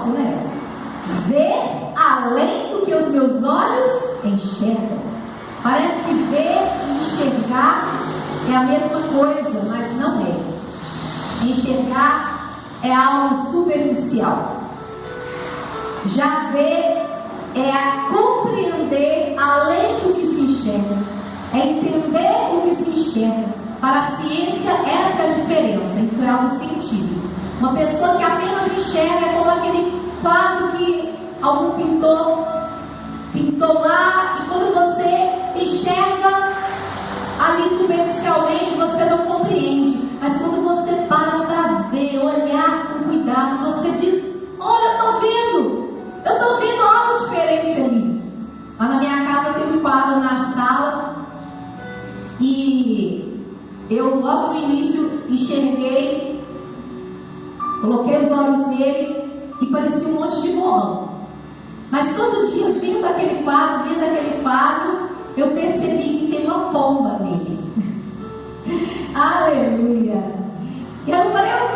negócio, né? Ver além do que os meus olhos enxergam. Parece que ver e enxergar é a mesma coisa, mas não é. Enxergar é algo superficial. Já ver é a compreender além do que se enxerga, é entender o que se enxerga. Para a ciência, essa é a diferença. Isso é algo científico. Uma pessoa que apenas enxerga é como aquele quadro que algum pintor pintou lá, e quando você enxerga ali superficialmente, você não compreende. Mas quando você para ver, olhar com cuidado, você diz: olha, eu estou vendo algo diferente ali. Lá na minha casa tem um quadro na sala, e eu logo no início enxerguei, coloquei os olhos nele e parecia um monte de borrão. Mas todo dia vendo aquele quadro, eu percebi que tem uma pomba nele. Aleluia! E eu falei: eu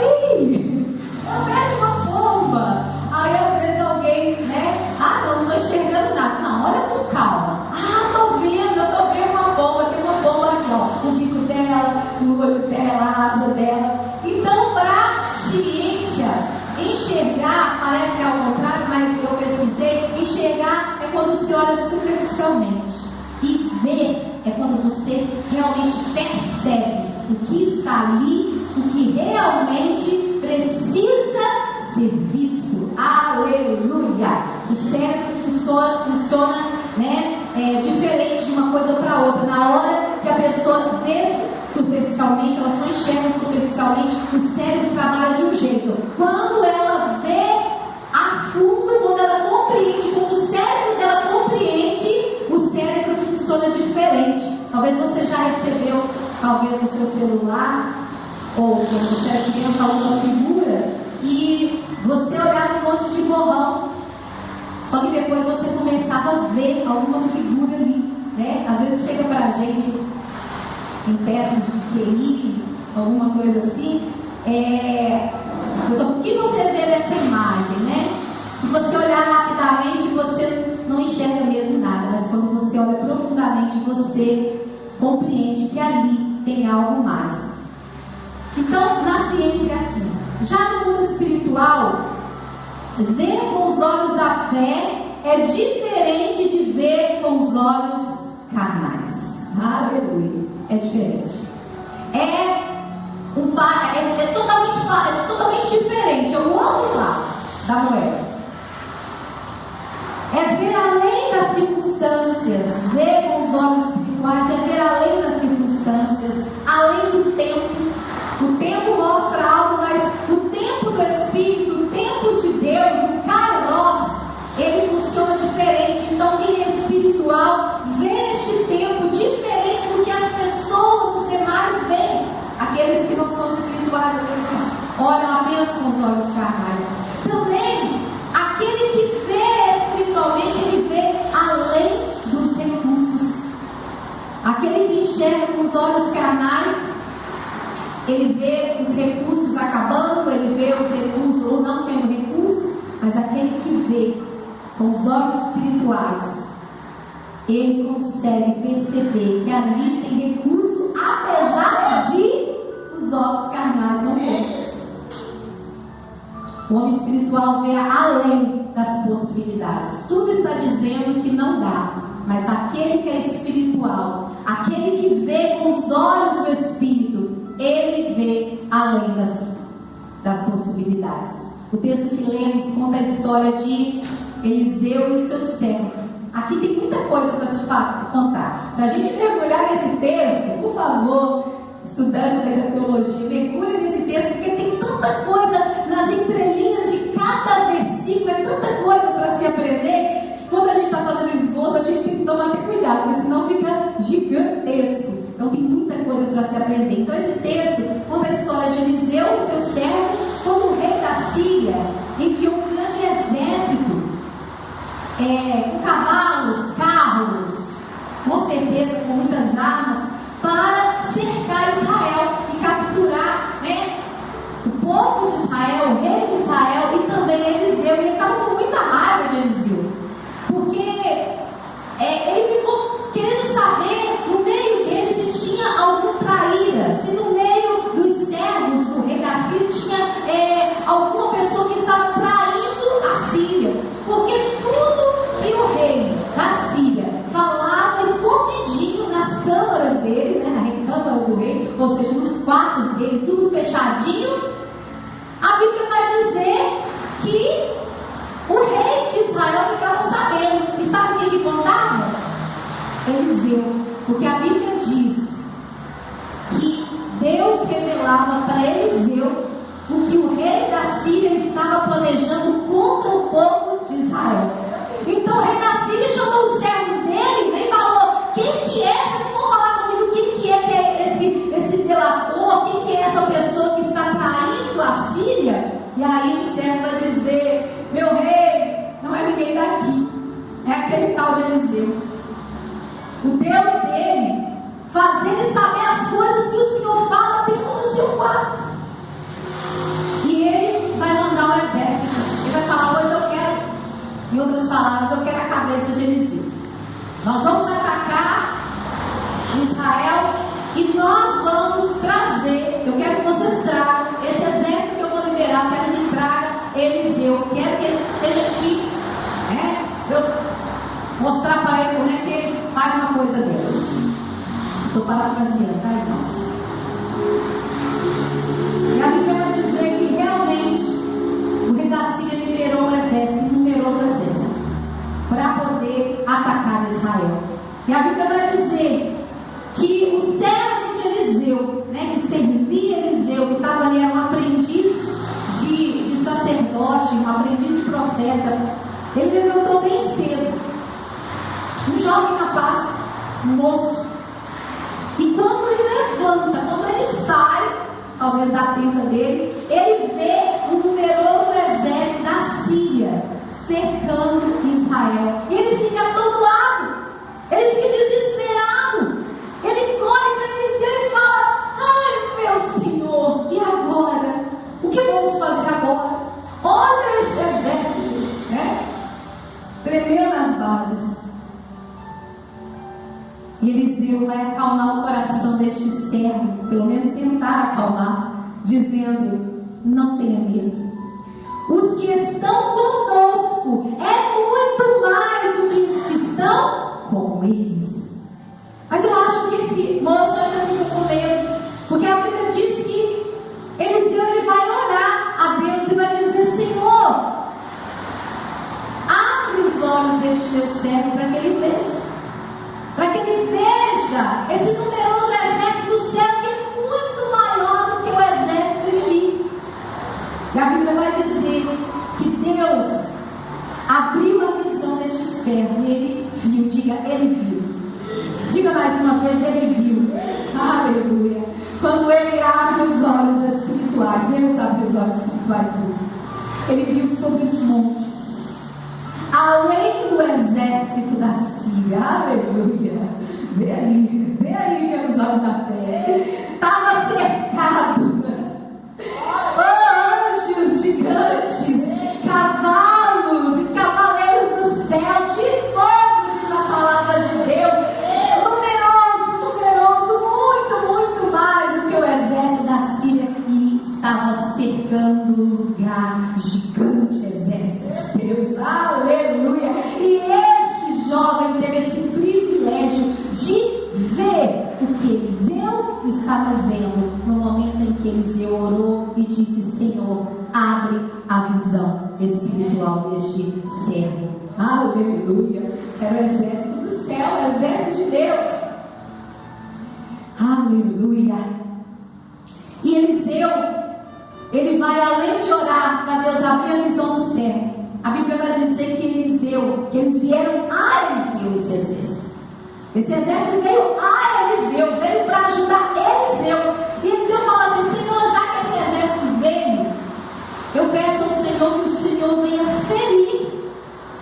vejo uma pomba. Aí às vezes alguém, né? Não estou enxergando nada. Não, olha com calma. Eu estou vendo uma pomba. Tem uma pomba aqui, ó. O bico dela, o olho dela, a asa dela. Então, para a ciência, enxergar parece que é ao contrário, mas eu pesquisei. Enxergar é quando se olha superficialmente. E ver é quando você realmente percebe o que está ali, o que realmente precisa ser visto. Aleluia! O cérebro funciona né, diferente de uma coisa para outra. Na hora que a pessoa vê superficialmente, ela só enxerga superficialmente, o cérebro trabalha de um jeito. Quando ela vê a fundo, quando ela compreende, quando o cérebro dela compreende, o cérebro funciona diferente. Talvez você já recebeu, talvez no seu celular, ou quando você era criança, alguma figura, e você olhava um monte de borrão, só que depois você começava a ver alguma figura ali, né? Às vezes chega pra gente em testes de QI, alguma coisa assim, o que você vê nessa imagem, né? Se você olhar rapidamente, você não enxerga mesmo nada, mas quando você olha profundamente, você compreende que ali tem algo mais. Então, na ciência é assim. Já no mundo espiritual, ver com os olhos da fé é diferente de ver com os olhos carnais. Aleluia! É diferente. É totalmente diferente. É o outro lado da moeda. É ver além das circunstâncias. Ver com os olhos espirituais é ver além das circunstâncias, além do tempo. O tempo mostra algo, mas o tempo do Espírito, o tempo de Deus, o Kairos, ele funciona diferente. Então, quem é espiritual vê este tempo diferente do que as pessoas, os demais, veem. Aqueles que não são espirituais, aqueles que olham apenas com os olhos carnais. Também, aquele que vê espiritualmente, ele vê além dos recursos. Aquele que enxerga com os olhos carnais, ele vê os recursos acabando, ele vê os recursos ou não tendo recurso, mas aquele que vê com os olhos espirituais, ele consegue perceber que ali tem recurso, apesar de os olhos carnais não verem. O homem espiritual vê além das possibilidades. Tudo está dizendo que não dá, mas aquele que é espiritual, aquele que vê com os olhos do Espírito, ele vê além das possibilidades. O texto que lemos conta a história de Eliseu e o seu servo. Aqui tem muita coisa para se contar. Se a gente mergulhar nesse texto, por favor, estudantes aí da teologia, mergulhem nesse texto, porque tem tanta coisa nas entrelinhas de cada versículo, é tanta coisa para se aprender, que quando a gente está fazendo o esboço, a gente tem que tomar até cuidado, porque senão fica gigantesco. Então tem muita coisa para se aprender. Então esse texto conta a história de Eliseu e seu servo, quando o rei da Síria enviou um grande exército, com cavalos, carros, com certeza com muitas armas, para cercar Israel e capturar, né, o povo de Israel, o rei de Israel, e também Eliseu e ladinho, a Bíblia vai dizer que o rei de Israel ficava sabendo. E sabe quem que contava? Eliseu. Porque a Bíblia diz que Deus revelava para Eliseu o que o rei da Síria estava planejando contra o povo de Israel. Então o rei da Síria chamou os servos dele e falou: quem que é? Vocês não vão falar comigo quem que é esse delator? Quem que é essa pessoa que está traindo a Síria? E aí o servo vai dizer: meu rei, não é ninguém daqui, é aquele tal de Eliseu. O Deus dele faz ele saber as coisas que o Senhor fala dentro do seu quarto. E ele vai mandar um exército. Ele vai falar: pois eu quero, em outras palavras, eu quero a cabeça de Eliseu. Nós vamos atacar Israel e nós vamos trazer, eu quero que vocês tragam esse exército que eu vou liberar, eu quero que traga Eliseu, eu quero que ele esteja aqui, né? Eu mostrar para ele como é que ele faz uma coisa dessa. Estou parafraseando, tá, irmãos? E a Bíblia vai dizer que realmente o rei da Síria liberou um exército, um numeroso exército, para poder atacar Israel. E a Bíblia vai dizer que o servo de Eliseu, né, que servia Eliseu, que estava ali, era um aprendiz de sacerdote, um aprendiz de profeta, ele levantou bem cedo, um jovem rapaz, um moço, e quando ele levanta, quando ele sai, talvez da tenda dele, ele vê um numeroso exército da Síria cercando Israel, e ele fica atordoado, ele fica desesperado, ele corre para Eliseu e fala: ai meu Senhor, e agora? O que vamos fazer agora? Olha esse exército, né? Tremeu nas bases. E Eliseu vai acalmar o coração deste servo, pelo menos tentar acalmar, dizendo: não tenha medo. Os que estão conosco é muito mais do que os que estão com eles. Mas eu acho que esse moço ainda fica com medo, porque a Bíblia diz que Eliseu ele vai orar a Deus e vai dizer: Senhor, abre os olhos deste meu servo para que ele veja. Para que ele veja esse numeroso exército do céu, que é muito maior do que o exército inimigo. E a Bíblia vai dizer que Deus abriu a visão deste servo e ele viu. Diga, ele viu. Diga mais uma vez, ele viu. Aleluia. Quando ele abre os olhos espirituais, Deus abre os olhos espirituais dele. Ele viu sobre os montes, além do exército da Síria. Aleluia. Vê aí pelos olhos da fé. Estava cercado. Anjos gigantes, cavalos e cavaleiros do céu, de fogo, diz a palavra de Deus. Numeroso, muito mais do que o exército da Síria. E estava cercando o lugar, gigante exército de Deus. Aleluia. E este jovem teve esse privilégio de ver o que Eliseu estava vendo no momento em que Eliseu orou e disse: Senhor, abre a visão espiritual deste servo. Aleluia. Era o exército do céu, era o exército de Deus. Aleluia. E Eliseu, ele vai, além de orar para Deus abrir a visão do servo, a Bíblia vai dizer que eles vieram a Eliseu, esse exército. Esse exército veio a Eliseu, veio para ajudar Eliseu. E Eliseu fala assim: Senhor, já que esse exército veio, eu peço ao Senhor que o Senhor venha ferir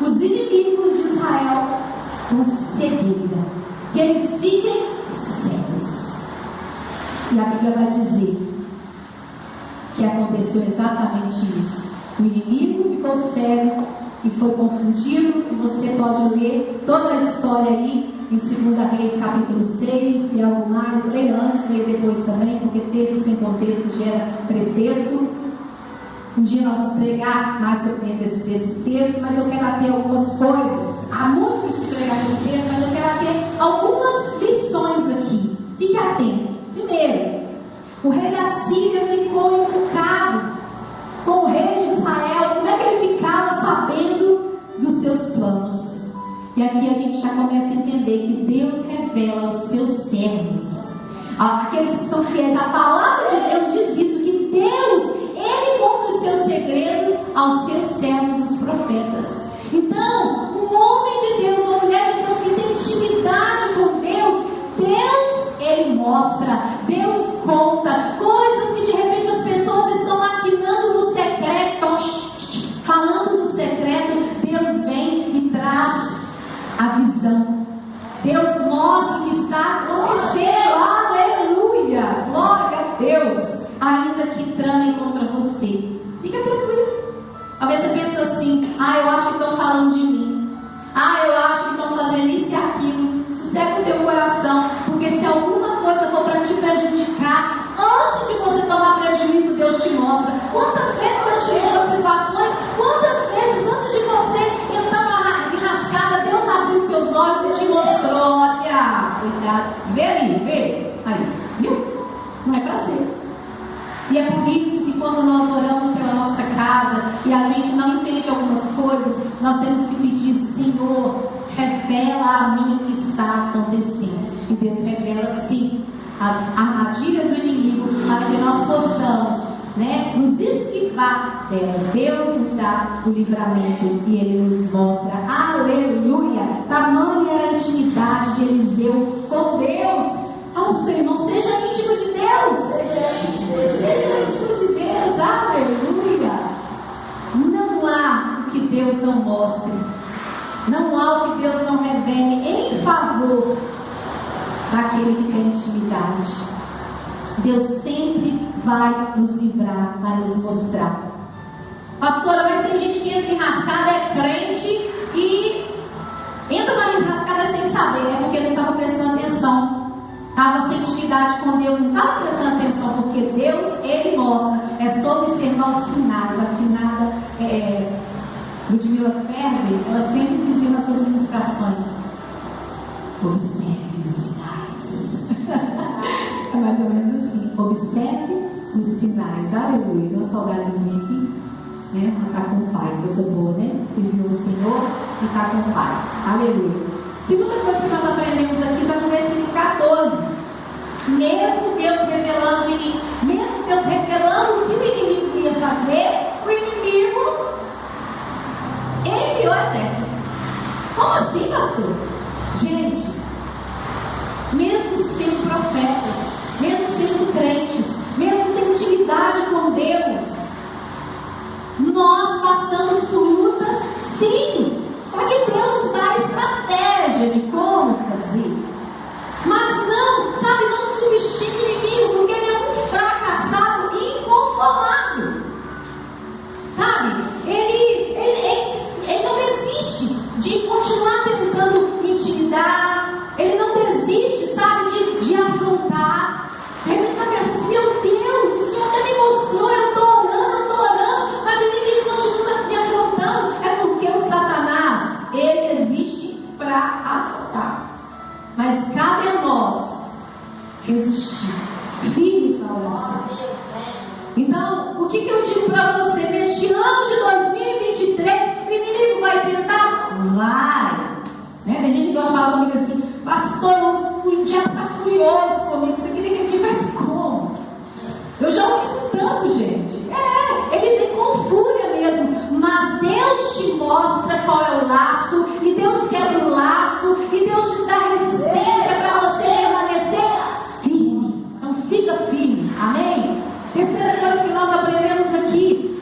os inimigos de Israel com cegueira, que eles fiquem cegos. E a Bíblia vai dizer que aconteceu exatamente isso. O inimigo ficou cego e foi confundido. E você pode ler toda a história aí em 2 Reis capítulo 6 e algo mais. Leia antes, leia depois também, porque texto sem contexto gera pretexto. Um dia nós vamos pregar mais sobre esse texto, mas eu quero ater algumas coisas. Há muito que se pregar nesse texto, mas eu quero ater algumas lições aqui. Fique atento. Primeiro, o rei da Síria ficou aqui a gente já começa a entender que Deus revela aos seus servos, aqueles que são fiéis. A palavra de Deus diz isso, que Deus, Ele conta os seus segredos aos seus servos, os profetas. Então, um homem de Deus, uma mulher de Deus que tem intimidade com Deus, Ele mostra, Deus conta coisas que de repente as pessoas estão maquinando no secreto, falando no secreto. Deus vem e traz a visão. Deus mostra o que está acontecendo. Aleluia! Glória a Deus! Ainda que tramem contra você, fica tranquilo. Talvez você pense assim: eu acho que estão falando de mim, eu acho que estão fazendo isso e aquilo. Sossega o teu coração, porque se alguma coisa for para te prejudicar, antes de você tomar prejuízo, Deus te mostra. Quantas vezes Deus te mostrou situações, quantas vezes antes de você entrar numa enrascada, Deus abriu seus olhos e te mostrou: olha, cuidado, vê aí, viu? Não é para ser. E é por isso que quando nós oramos pela nossa casa e a gente não entende algumas coisas, nós temos que pedir: Senhor, revela a mim o que está acontecendo. E Deus revela sim as armadilhas do inimigo, para que nós possamos, nos esquivar delas. Deus nos dá o livramento e Ele nos mostra. Aleluia! Tamanha era a intimidade de Eliseu com Deus. Fala para o seu irmão: seja íntimo de Deus. Seja íntimo de Deus. Aleluia! Não há o que Deus não mostre. Não há o que Deus não revele em favor daquele que tem intimidade. Deus sempre vai nos livrar, vai nos mostrar. Pastora, mas tem gente que entra enrascada, é crente e entra na enrascada sem saber. É porque não estava prestando atenção. Estava sem intimidade com Deus, não estava prestando atenção, porque Deus, Ele mostra. É só observar os sinais. A finada Ludmila Ferber, ela sempre dizia nas suas ministrações: observe os sinais. É mais ou menos assim: observe os sinais. Aleluia. Deu uma saudadezinha aqui, está com o Pai, coisa boa, serviu o Senhor e está com o Pai. Aleluia. Segunda coisa que nós aprendemos aqui está no versículo 14. Mesmo Deus revelando o que o inimigo ia fazer, o inimigo enviou exército. Como assim, pastor? Gente, mesmo sendo profetas, mesmo sendo crentes, mesmo tendo intimidade com Deus, nós passamos por lutas, sim. Só que Deus nos dá a estratégia de como fazer. Mas não subestime o inimigo, porque ele é um fracassado e inconformado. Ele não desiste de continuar tentando intimidar. Ele não desiste, de afrontar. Ele está pensando: meu Deus, o Senhor até me mostrou, eu estou orando, mas o inimigo continua me afrontando. É porque o Satanás, ele existe para afrontar. Mas cabe a nós resistir, firmes na oração. Então, o que eu digo para você? Neste ano de 2023, o inimigo vai tentar? Vai. Tem gente que gosta de falar comigo assim: pastor, o diabo está furioso comigo. Você queria que ele tivesse como? Eu já ouvi isso tanto, gente. Ele vem com fúria mesmo. Mas Deus te mostra qual é o laço, e Deus quebra o laço, e Deus te dá resistência para você permanecer firme. Então fica firme. Amém? Terceira coisa que nós aprendemos aqui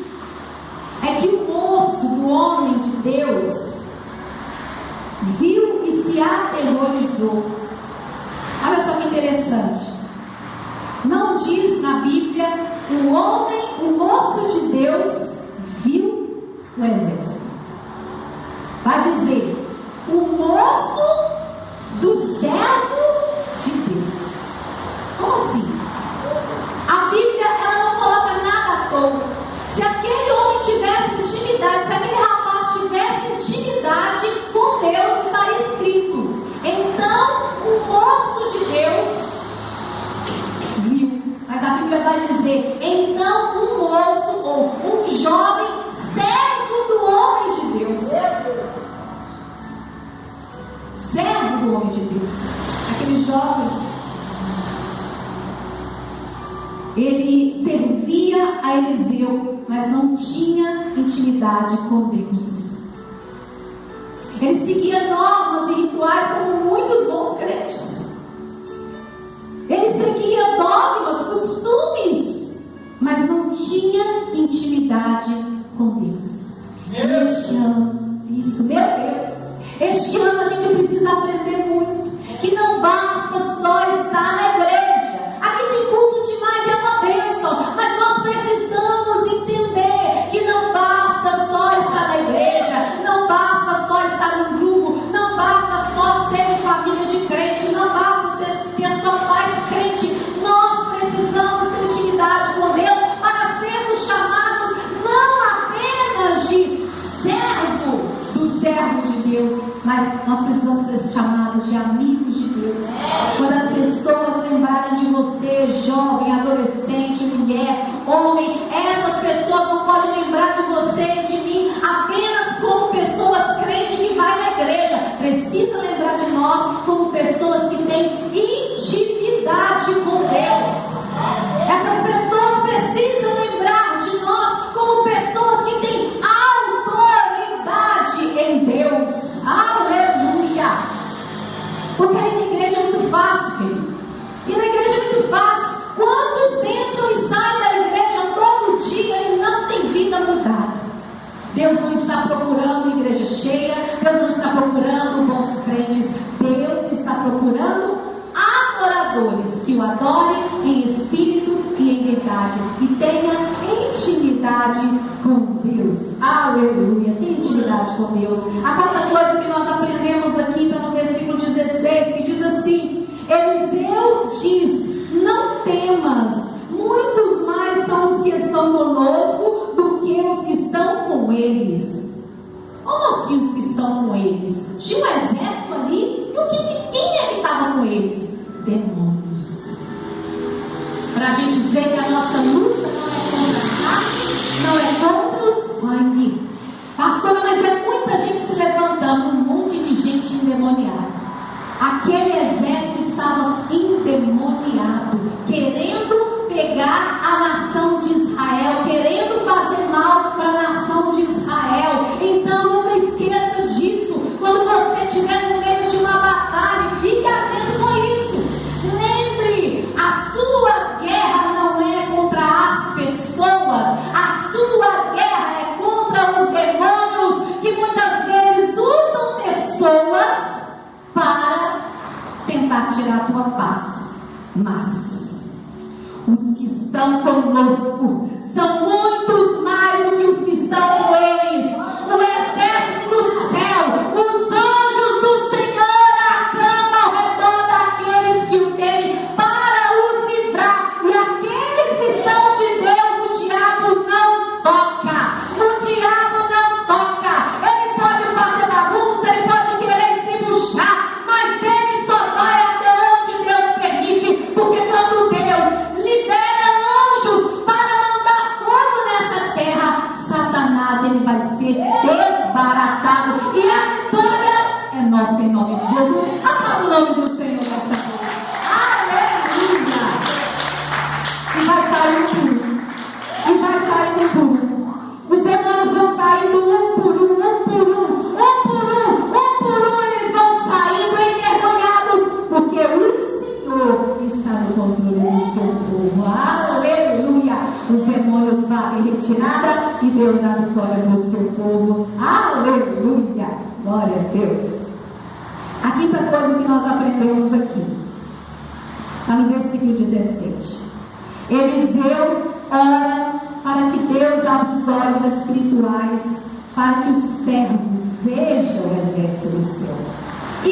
é que o moço do homem de Deus viu e se aterrorizou. Olha só que interessante. Não diz na Bíblia: o moço de Deus viu o exército. Vai dizer: o moço do servo de Deus. Como assim? A Bíblia, ela não coloca nada à toa. Se aquele homem tivesse intimidade, se aquele rapaz tivesse intimidade com Deus, estaria escrito: então o moço de Deus viu. Mas a Bíblia vai dizer: então um moço ou um jovem servo do homem Deus. Aquele jovem, ele servia a Eliseu, mas não tinha intimidade com Deus. Ele seguia normas e rituais como muitos bons crentes. Ele seguia dogmas, costumes, mas não tinha intimidade com Deus. Este ano, isso, meu Deus, este ano a gente precisa aprender muito, que não basta só estar na igreja. Aqui tem culto demais, é uma bênção, mas nós precisamos entender que não basta só estar na igreja, não basta só estar num grupo, não basta só ser de família de crente, não basta ter só pais crente. Nós precisamos ter intimidade com Deus para sermos chamados não apenas de servo do servo de Deus, mas nós precisamos ser chamados de amigos de Deus. Quando as pessoas lembrarem de você, jovem, adolescente, mulher, homem, essas pessoas não podem lembrar de você e de mim apenas como pessoas crentes que vai na igreja. Precisa lembrar de nós como pessoas que têm intimidade com Deus. Essas pessoas precisam lembrar de nós como pessoas que têm autoridade em Deus. Aleluia! Porque ir na igreja é muito fácil, querido. Ir na igreja é muito fácil. Quantos entram e saem da igreja todo dia e não tem vida mudada? Deus não está procurando igreja cheia, Deus não está procurando bons crentes, Deus está procurando adoradores que o adorem em espírito e em verdade e tenha intimidade com Deus. Aleluia, tem intimidade com Deus. A quarta coisa que nós aprendemos aqui está no versículo 16, que diz assim: Eliseu diz: não temas, muitos mais são os que estão conosco do que os que estão com eles. Como assim os que estão com eles? Tinha um exército ali, e quem é que estava com eles? Demônios. Para a gente ver que a nossa luta não é contra o sangue. Pastora, mas é muita gente se levantando, um monte de gente endemoniada. Aquele exército estava endemoniado, querendo pegar a nação de Israel, querendo fazer mal para a nação de Israel. Então nunca esqueça disso. Quando você estiver no meio de uma batalha, fique atento com isso. Lembre, a sua guerra não é contra as pessoas, a sua guerra é contra os demônios que muitas vezes usam pessoas para tentar tirar a tua paz. Mas os que estão conosco são muitos mais do que os que estão com eles. O exército do céu, os anjos do Senhor acampam ao redor daqueles que o temem para os livrar. E aqueles que são de Deus, o diabo não toca. O diabo não toca. Ele pode fazer bagunça, ele pode querer estribuchar, mas ele só vai até onde Deus permite. Porque quando Deus libera anjos para mandar fogo nessa terra, Satanás ele vai ser desbaratado. E a vitória é nossa em nome de Jesus. Aplauda o nome do Senhor nessa noite. Aleluia! E vai sair um por um. E vai sair um por um. Os demônios vão saindo um por um, um por um, um por um, um por um. Eles vão saindo envergonhados, porque o Senhor está no controle do seu povo. Aleluia! Os demônios fazem retirada e Deus dá vitória do seu povo. Aleluia! Glória a Deus. A quinta coisa que nós aprendemos aqui está no versículo 17. Eliseu ora para que Deus abra os olhos espirituais, para que o servo veja o exército do céu. E